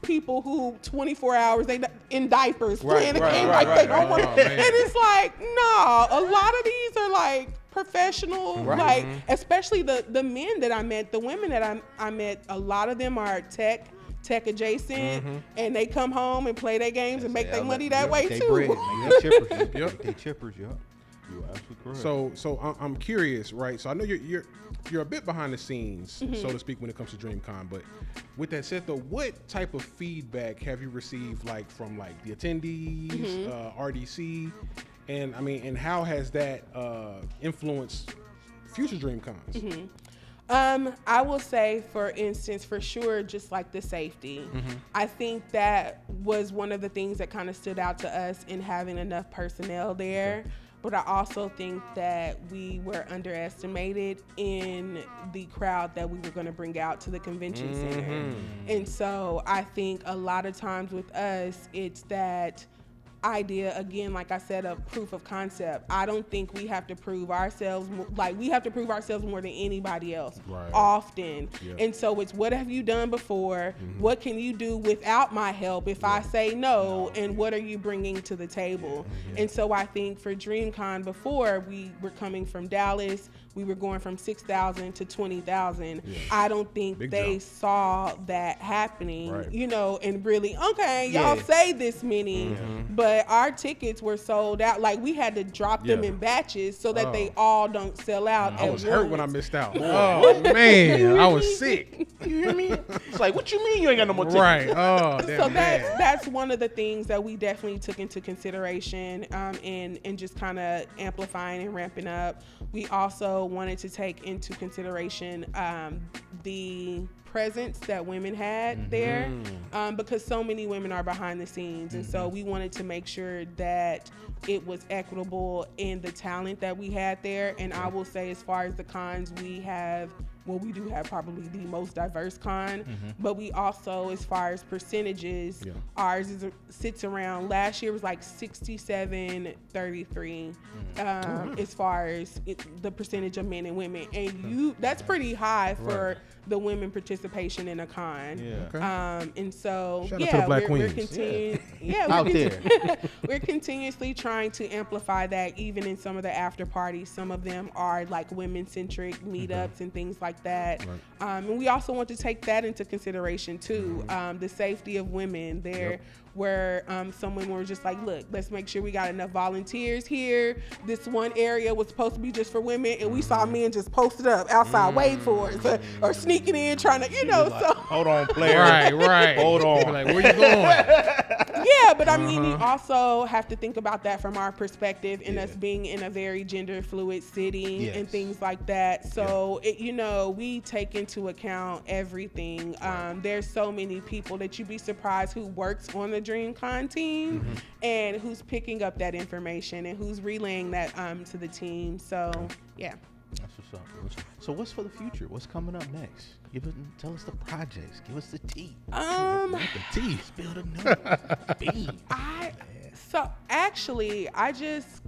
Speaker 5: people who 24 hours they in diapers playing a game they don't want to. And it's no, a lot of these are professional, especially the men that I met, the women that I met, a lot of them are tech adjacent, and they come home and play their games and make their money that way too.
Speaker 3: They chippers, You're absolutely correct.
Speaker 4: So I'm curious, right? So I know you're a bit behind the scenes, so to speak, when it comes to DreamCon. But with that said, though, what type of feedback have you received, from the attendees, RDC, and how has that influenced future DreamCons?
Speaker 5: I will say, for instance, for sure, just the safety. I think that was one of the things that kind of stood out to us in having enough personnel there. But I also think that we were underestimated in the crowd that we were going to bring out to the convention center. And so I think a lot of times with us, it's that idea, again, like I said, of proof of concept. I don't think we have to prove ourselves, like we have to prove ourselves more than anybody else often. And so it's, what have you done before? What can you do without my help if I say no? And what are you bringing to the table? And so I think for DreamCon, before, we were coming from Dallas, we were going from 6,000 to 20,000. I don't think they saw that happening, you know, and really, okay, y'all say this many, but our tickets were sold out. Like, we had to drop them in batches so that they all don't sell out.
Speaker 4: I was hurt when I missed out. Oh, man, I was sick.
Speaker 3: You hear me? It's like, what you mean you ain't got no more tickets?
Speaker 4: Right. Oh, damn.
Speaker 5: So that's one of the things that we definitely took into consideration, and just kind of amplifying and ramping up. We also wanted to take into consideration the presence that women had there, because so many women are behind the scenes, and so we wanted to make sure that it was equitable in the talent that we had there. And I will say, as far as the cons, we have, well, we do have probably the most diverse con, but we also, as far as percentages, ours sits around, last year was like 67-33, as far as the percentage of men and women. And that's pretty high for the women participation in a con. And so,
Speaker 4: shout out to the Black
Speaker 5: we're
Speaker 4: Queens.
Speaker 5: continuing, we're continuously trying to amplify that, even in some of the after parties. Some of them are like women-centric meetups and things like that. And we also want to take that into consideration too. The safety of women there, where some women were just like, look, let's make sure we got enough volunteers here. This one area was supposed to be just for women, and we saw men just posted up outside waiting for us, or sneaking in trying to, you know, like, so.
Speaker 3: Hold on, player.
Speaker 4: Right.
Speaker 3: Hold on.
Speaker 4: Like, where you going?
Speaker 5: Yeah, but I mean, you also have to think about that from our perspective, and us being in a very gender fluid city and things like that. So, you know, we take into account everything. There's so many people that you'd be surprised who works on the DreamCon team and who's picking up that information and who's relaying that to the team. So, yeah.
Speaker 3: That's what's up. So what's for the future? What's coming up next? Tell us the projects. Give us the tea.
Speaker 4: The tea.
Speaker 3: Spill the milk. Bean.
Speaker 5: So actually, I just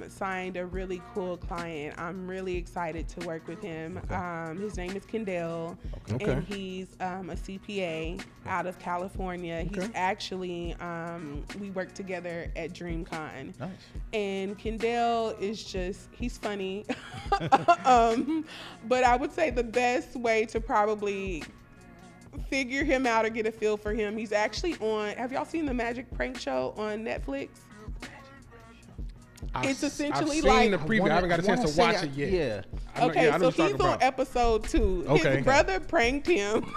Speaker 5: signed a really cool client. I'm really excited to work with him. His name is Kendall, and he's a CPA out of California. He's actually, we work together at DreamCon.
Speaker 3: Nice.
Speaker 5: And Kendall is just, he's funny. But I would say the best way to probably figure him out or get a feel for him, he's actually on, have y'all seen the Magic Prank Show on Netflix? It's essentially
Speaker 4: I've
Speaker 5: like,
Speaker 4: seen the preview. I haven't got a chance to watch it yet.
Speaker 3: Yeah.
Speaker 5: Okay,
Speaker 4: I know
Speaker 5: so
Speaker 4: what
Speaker 5: he's
Speaker 4: you're
Speaker 5: on
Speaker 4: talking
Speaker 5: episode 2.
Speaker 4: Okay.
Speaker 5: His brother pranked him.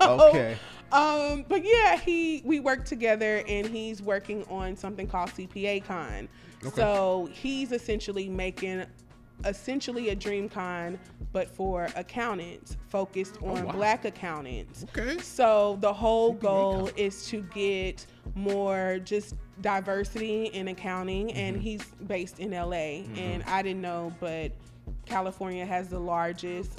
Speaker 3: Okay.
Speaker 5: But yeah, we work together, and he's working on something called CPA Con. So he's essentially making a DreamCon, but for accountants, focused on Black accountants.
Speaker 4: Okay.
Speaker 5: So the whole goal is to get more just diversity in accounting, and he's based in LA, and I didn't know, but California has the largest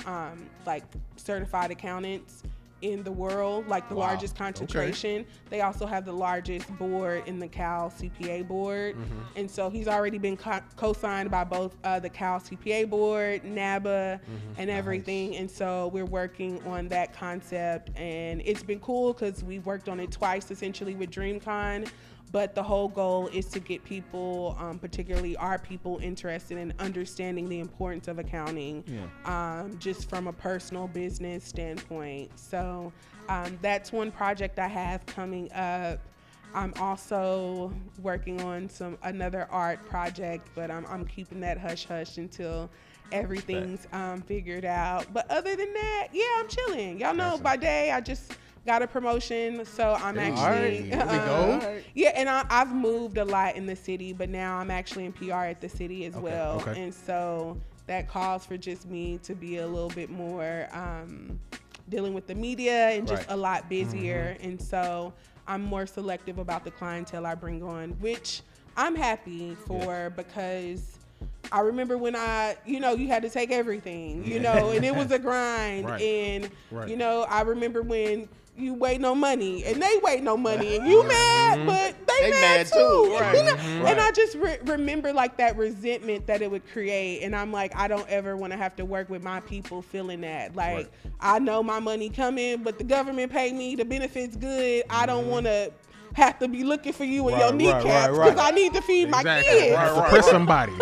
Speaker 5: like certified accountants in the world, like the largest concentration. They also have the largest board in the Cal CPA board. And so he's already been co-signed by both the Cal CPA board, NABA, and everything. Nice. And so we're working on that concept, and it's been cool because we've worked on it twice essentially with DreamCon. But the whole goal is to get people, particularly our people, interested in understanding the importance of accounting, just from a personal business standpoint. So that's one project I have coming up. I'm also working on another art project, but I'm keeping that hush-hush until everything's figured out. But other than that, yeah, I'm chilling. Y'all know by day I just got a promotion, so I'm actually and I've moved a lot in the city, but now I'm actually in PR at the city as well. And so that calls for just me to be a little bit more dealing with the media and just a lot busier. And so I'm more selective about the clientele I bring on, which I'm happy for, because I remember when you had to take everything, and it was a grind. And, I remember when you waiting on money and they waiting on money and you mad, but they they mad too.
Speaker 3: Right.
Speaker 5: You know? And I just remember like that resentment that it would create. And I'm like, I don't ever want to have to work with my people feeling that. Like, I know my money coming, but the government pay me, the benefits good. I don't want to have to be looking for you and your kneecaps because I need to feed my kids.
Speaker 4: Press somebody.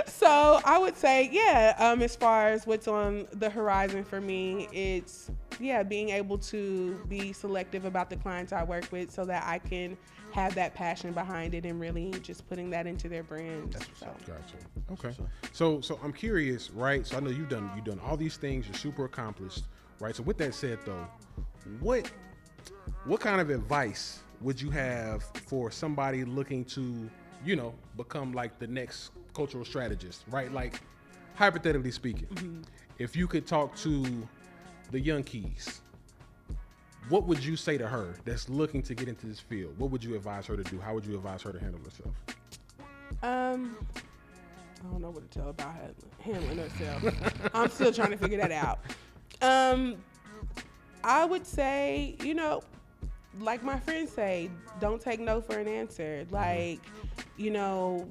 Speaker 5: So I would say, as far as what's on the horizon for me, it's being able to be selective about the clients I work with so that I can have that passion behind it and really just putting that into their brand.
Speaker 4: Gotcha. Okay. So I'm curious, right? So I know you've done all these things. You're super accomplished, right? So with that said, though, what kind of advice would you have for somebody looking to, become like the next cultural strategist, right? Like, hypothetically speaking, if you could talk to the young Keys, what would you say to her that's looking to get into this field? What would you advise her to do? How would you advise her to handle herself?
Speaker 5: I don't know what to tell about handling herself. I'm still trying to figure that out. I would say, like my friends say, don't take no for an answer. Like, don't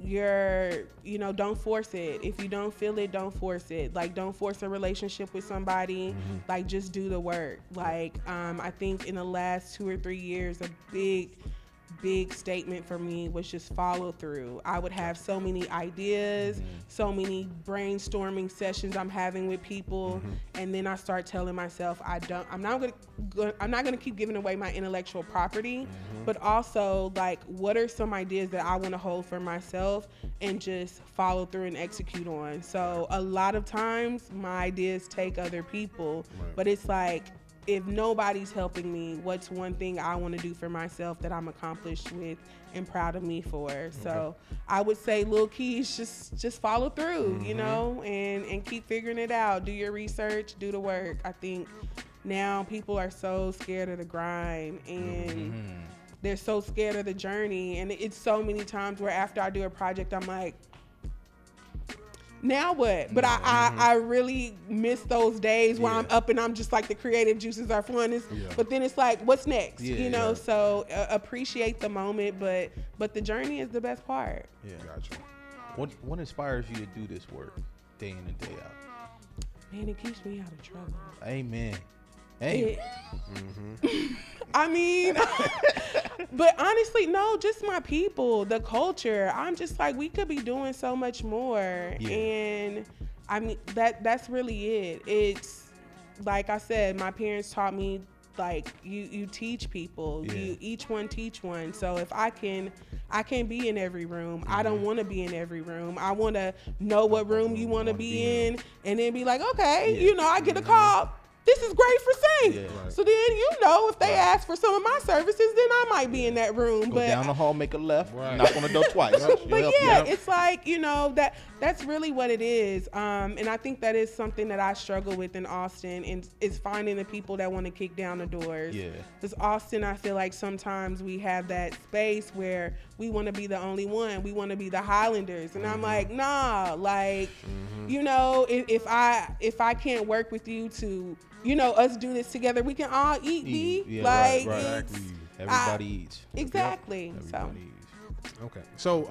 Speaker 5: force it. If you don't feel it, don't force it. Like, don't force a relationship with somebody. Like, just do the work. Like, I think in the last 2 or 3 years, a big statement for me was just follow through. I would have so many ideas, so many brainstorming sessions I'm having with people, and then I start telling myself I'm not gonna keep giving away my intellectual property, but also like what are some ideas that I want to hold for myself and just follow through and execute on. So a lot of times my ideas take other people, but it's like, if nobody's helping me, what's one thing I want to do for myself that I'm accomplished with and proud of me for? So I would say, Lil Keys, just follow through, and keep figuring it out. Do your research, do the work. I think now people are so scared of the grind and they're so scared of the journey. And it's so many times where after I do a project, I'm like, now what? But I really miss those days where I'm up and I'm just like the creative juices are flowing. But then it's like, what's next? So appreciate the moment, but the journey is the best part.
Speaker 3: Yeah, gotcha. What inspires you to do this work day in and day out?
Speaker 5: Man, it keeps me out of trouble.
Speaker 3: Amen. Hey.
Speaker 5: I mean, but honestly, no, just my people, the culture. I'm just like, we could be doing so much more. Yeah. And I mean, that's really it. It's like I said, my parents taught me, like, you teach people, you each one teach one. So if I can't be in every room. I don't want to be in every room. I want to know what room you want to be in and then be like, okay, I get a call. This is great for singing. Yeah, right. So then, if they ask for some of my services, then I might be in that room.
Speaker 3: Go down the hall, make a left, knock on the door twice.
Speaker 5: But it's like, that's really what it is. And I think that is something that I struggle with in Austin, and is finding the people that want to kick down the doors. Yeah. Because Austin, I feel like sometimes we have that space where we want to be the only one. We want to be the Highlanders. And I'm like, nah, like, if I can't work with you to, us do this together, we can all eat.
Speaker 3: Everybody eats.
Speaker 5: Exactly.
Speaker 3: Everybody eats.
Speaker 4: Okay. So,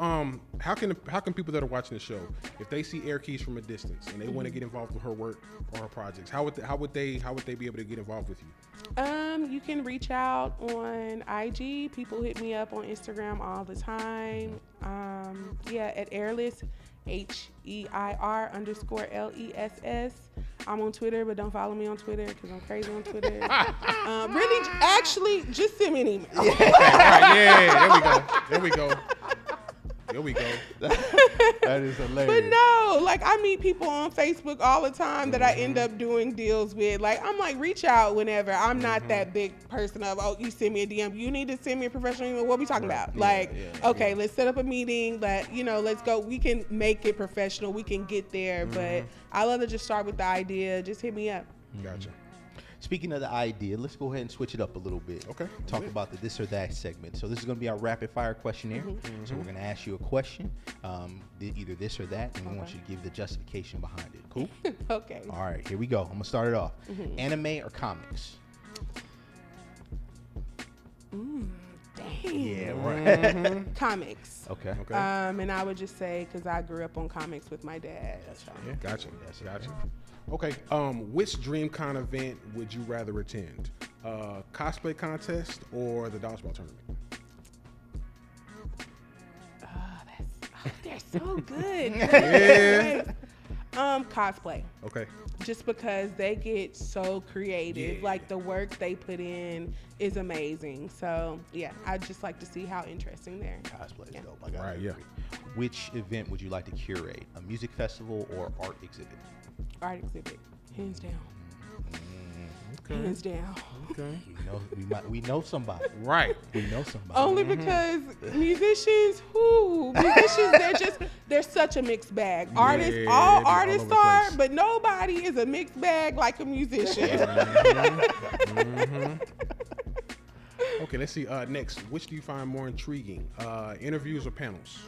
Speaker 4: how can people that are watching the show, if they see Air Keys from a distance and they want to get involved with her work or her projects, how would they be able to get involved with you?
Speaker 5: You can reach out on IG. People hit me up on Instagram all the time. At Airless, HEIR_LESS. I'm on Twitter, but don't follow me on Twitter because I'm crazy on Twitter. Really, actually, just send me an email.
Speaker 4: There we go.
Speaker 3: That is hilarious.
Speaker 5: But no, like, I meet people on Facebook all the time that I end up doing deals with. Like, I'm like, reach out whenever. I'm not that big person of, you send me a DM. You need to send me a professional email. What are we talking about? Let's set up a meeting. Let's go. We can make it professional. We can get there. But I love to just start with the idea. Just hit me up.
Speaker 4: Gotcha.
Speaker 3: Speaking of the idea, let's go ahead and switch it up a little bit. Okay. Talk about the this or that segment. So this is going to be our rapid fire questionnaire. So we're going to ask you a question, either this or that, and we want you to give the justification behind it. Cool?
Speaker 5: Okay.
Speaker 3: All right, here we go. I'm going to start it off. Anime or comics?
Speaker 5: Dang.
Speaker 3: Yeah, right.
Speaker 5: Comics.
Speaker 3: Okay.
Speaker 4: Okay.
Speaker 5: And I would just say, because I grew up on comics with my dad. So.
Speaker 4: Yeah, gotcha. Okay. Which DreamCon event would you rather attend? Cosplay contest or the dodgeball tournament?
Speaker 5: They're so good.
Speaker 4: Yeah.
Speaker 5: Cosplay.
Speaker 4: Okay.
Speaker 5: Just because they get so creative.
Speaker 4: Yeah.
Speaker 5: Like the work they put in is amazing. So yeah, I'd just like to see how interesting they're.
Speaker 3: Cosplay is
Speaker 5: Yeah.
Speaker 3: dope. I gotta
Speaker 4: Right, yeah.
Speaker 3: agree. Which event would you like to curate? A music festival or art exhibit?
Speaker 5: Art exhibit, hands down.
Speaker 4: Okay.
Speaker 5: Hands down.
Speaker 4: Okay.
Speaker 3: We know somebody.
Speaker 4: Right.
Speaker 3: We know somebody.
Speaker 5: Only because musicians, they're such a mixed bag. Artists,
Speaker 4: Yeah,
Speaker 5: all
Speaker 4: they all
Speaker 5: artists
Speaker 4: over the
Speaker 5: are,
Speaker 4: place.
Speaker 5: but nobody is a mixed bag like a musician.
Speaker 4: Okay, let's see. Next, which do you find more intriguing? Interviews or panels?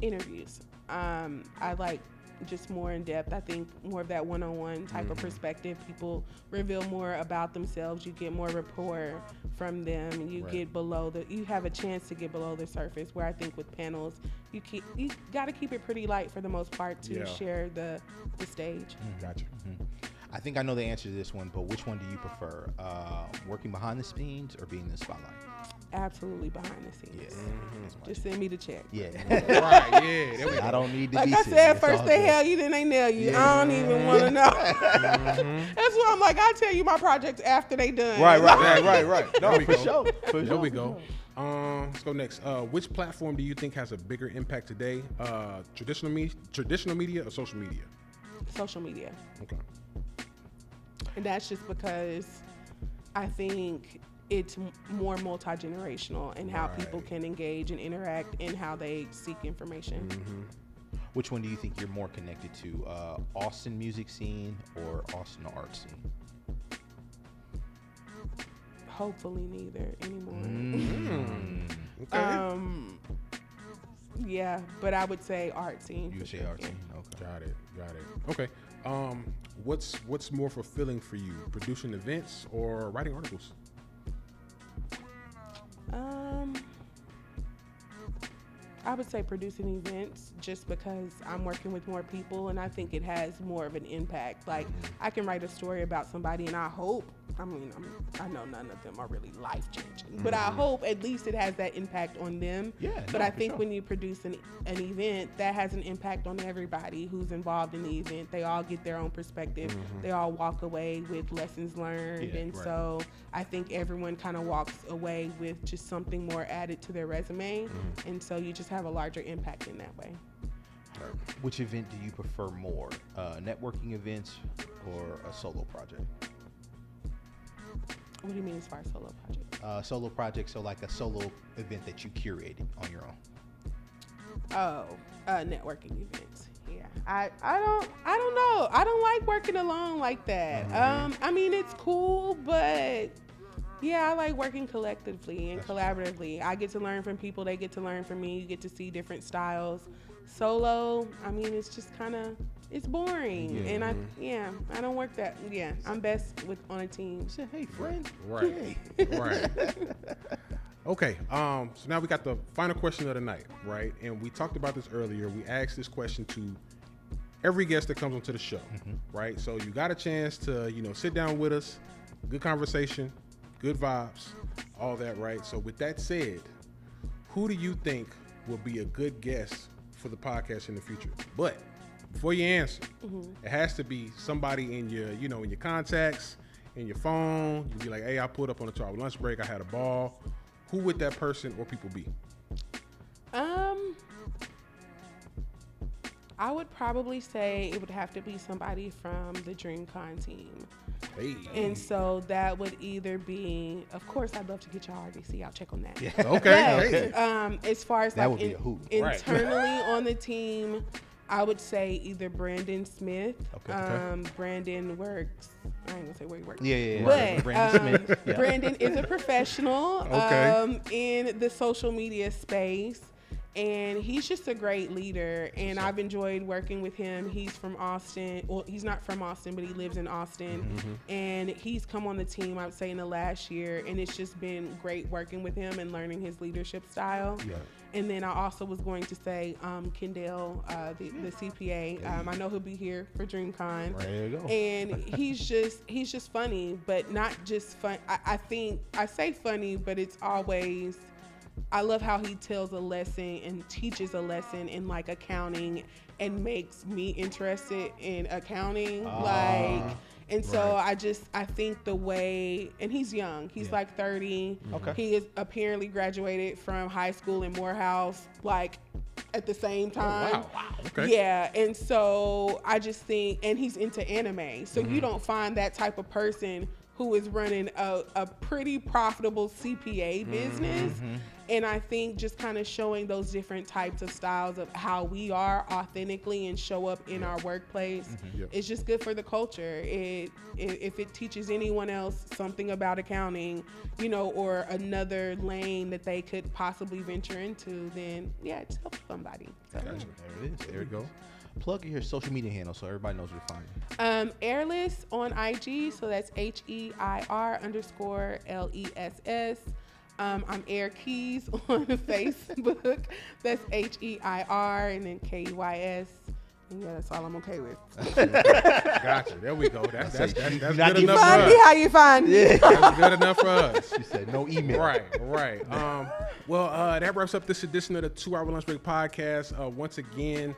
Speaker 5: Interviews. I like just more in depth. I think more of that one-on-one type of perspective. People reveal more about themselves. You get more rapport from them. You get you have a chance to get below the surface. Where I think with panels, you got to keep it pretty light for the most part to share the stage.
Speaker 4: Gotcha.
Speaker 3: I think I know the answer to this one, but which one do you prefer? Working behind the scenes or being in the spotlight?
Speaker 5: Absolutely behind the scenes. Just send me the check.
Speaker 3: Yeah.
Speaker 4: Right, yeah. There we go.
Speaker 3: I don't need to
Speaker 5: Like
Speaker 3: be
Speaker 5: I
Speaker 3: seen.
Speaker 5: said,
Speaker 3: It's
Speaker 5: first
Speaker 3: all
Speaker 5: they
Speaker 3: good.
Speaker 5: hail you, then they nail you. I don't even want to know. That's why I'm like, I'll tell you my projects after they done.
Speaker 3: Right. No,
Speaker 4: There we
Speaker 3: for
Speaker 4: go.
Speaker 3: sure.
Speaker 4: There we go. Let's go next. Which platform do you think has a bigger impact today? Traditional media or social media?
Speaker 5: Social media.
Speaker 4: Okay.
Speaker 5: And that's just because I think it's more multi-generational in how people can engage and interact and how they seek information.
Speaker 3: Which one do you think you're more connected to? Austin music scene or Austin art scene?
Speaker 5: Hopefully neither anymore.
Speaker 4: Okay.
Speaker 5: Yeah, but I would say art scene.
Speaker 3: You
Speaker 5: for
Speaker 3: would say
Speaker 5: sure,
Speaker 3: art
Speaker 5: yeah.
Speaker 3: scene. Okay.
Speaker 4: Got it. Okay. What's more fulfilling for you, producing events or writing articles?
Speaker 5: I would say producing events just because I'm working with more people and I think it has more of an impact. Like I can write a story about somebody and I know none of them are really life changing, but I hope at least it has that impact on them.
Speaker 3: Yeah,
Speaker 5: But
Speaker 3: no,
Speaker 5: I
Speaker 3: for
Speaker 5: think
Speaker 3: sure.
Speaker 5: when you produce an event, that has an impact on everybody who's involved in the event. They all get their own perspective. They all walk away with lessons learned.
Speaker 3: Yeah,
Speaker 5: and
Speaker 3: right.
Speaker 5: so I think everyone kind of walks away with just something more added to their resume. And so you just have a larger impact in that way.
Speaker 3: Which event do you prefer more? Networking events or a solo project?
Speaker 5: What do you mean as far as solo project?
Speaker 3: Solo project, so like a solo event that you curated on your own.
Speaker 5: Networking events. Yeah. I don't know. I don't like working alone like that. I mean, it's cool, but yeah, I like working collectively and collaboratively. I get to learn from people. They get to learn from me. You get to see different styles. Solo, I mean, it's just kind of, it's boring. And I don't work that. Yeah, I'm best on a team.
Speaker 3: Say, hey, friend.
Speaker 4: Right. Right. Okay. So now we got the final question of the night, right? And we talked about this earlier. We asked this question to every guest that comes onto the show, right? So you got a chance to, sit down with us, good conversation, good vibes, all that, right? So with that said, who do you think will be a good guest for the podcast in the future? But before you answer, it has to be somebody in your, in your contacts, in your phone. You'd be like, hey, I pulled up on the 12 lunch break. I had a ball. Who would that person or people be?
Speaker 5: I would probably say it would have to be somebody from the DreamCon team.
Speaker 4: Hey.
Speaker 5: And so that would either be, of course, I'd love to get y'all RDC. I'll check on that.
Speaker 4: Okay.
Speaker 5: But, as far as
Speaker 3: That
Speaker 5: like
Speaker 3: would be a hoot.
Speaker 5: internally on the team, I would say either Brandon Smith.
Speaker 3: Okay.
Speaker 5: Brandon works. I ain't gonna say where he works.
Speaker 3: Yeah.
Speaker 5: But
Speaker 3: Brandon Smith. Yeah.
Speaker 5: Brandon is a professional
Speaker 4: Okay.
Speaker 5: in the social media space. And he's just a great leader, and I've enjoyed working with him. He's from Austin. Well, he's not from Austin, but he lives in Austin. And he's come on the team, I would say, in the last year, and it's just been great working with him and learning his leadership style. Yeah. And then I also was going to say Kendall, the CPA. I know he'll be here for DreamCon.
Speaker 3: There you go.
Speaker 5: And he's just funny, but not just fun. I think I say funny, but it's always. I love how he tells a lesson and teaches a lesson in like accounting and makes me interested in accounting. And so I think the way, and he's young, he's like 30. Okay. He is apparently graduated from high school in Morehouse, like at the same time.
Speaker 4: Oh, wow. Okay.
Speaker 5: Yeah. And so I just think, and he's into anime. So you don't find that type of person who is running a pretty profitable CPA business. And I think just kind of showing those different types of styles of how we are authentically and show up in our workplace is just good for the culture. If it teaches anyone else something about accounting, you know, or another lane that they could possibly venture into, then yeah, it's helped somebody. So.
Speaker 3: Gotcha. There it is. There you go. Plug your social media handle so everybody knows where to find you.
Speaker 5: Airless on IG, so that's HEIR_LESS. I'm Air Keys on Facebook. That's HEIR and then KEYS. And yeah, that's all I'm okay with.
Speaker 4: Gotcha. There we go. That's good enough for us.
Speaker 5: Find me how you find me.
Speaker 4: That's good enough for us.
Speaker 3: She said no email.
Speaker 4: Right. That wraps up this edition of the 2 Hour Lunch Break podcast. Once again,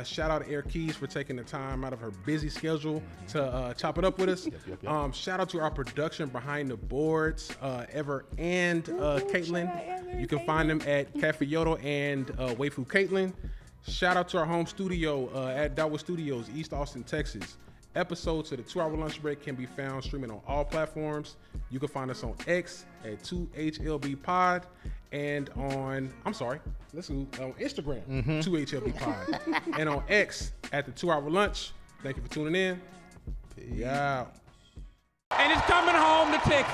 Speaker 4: shout out to Air Keys for taking the time out of her busy schedule to chop it up with us. Yep. Shout out to our production behind the boards, Ever and Caitlin. You can find them at Cafe Yodo and Waifu Caitlin. Shout out to our home studio at Dawa Studios, East Austin, Texas. Episodes of the 2 Hour Lunch Break can be found streaming on all platforms. You can find us on X at 2HLB Pod and on Instagram, 2HLB Pod, and on X at the 2 Hour Lunch. Thank you for tuning in. Yeah.
Speaker 2: And it's coming home to Texas.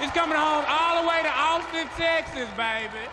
Speaker 2: It's coming home all the way to Austin, Texas, baby.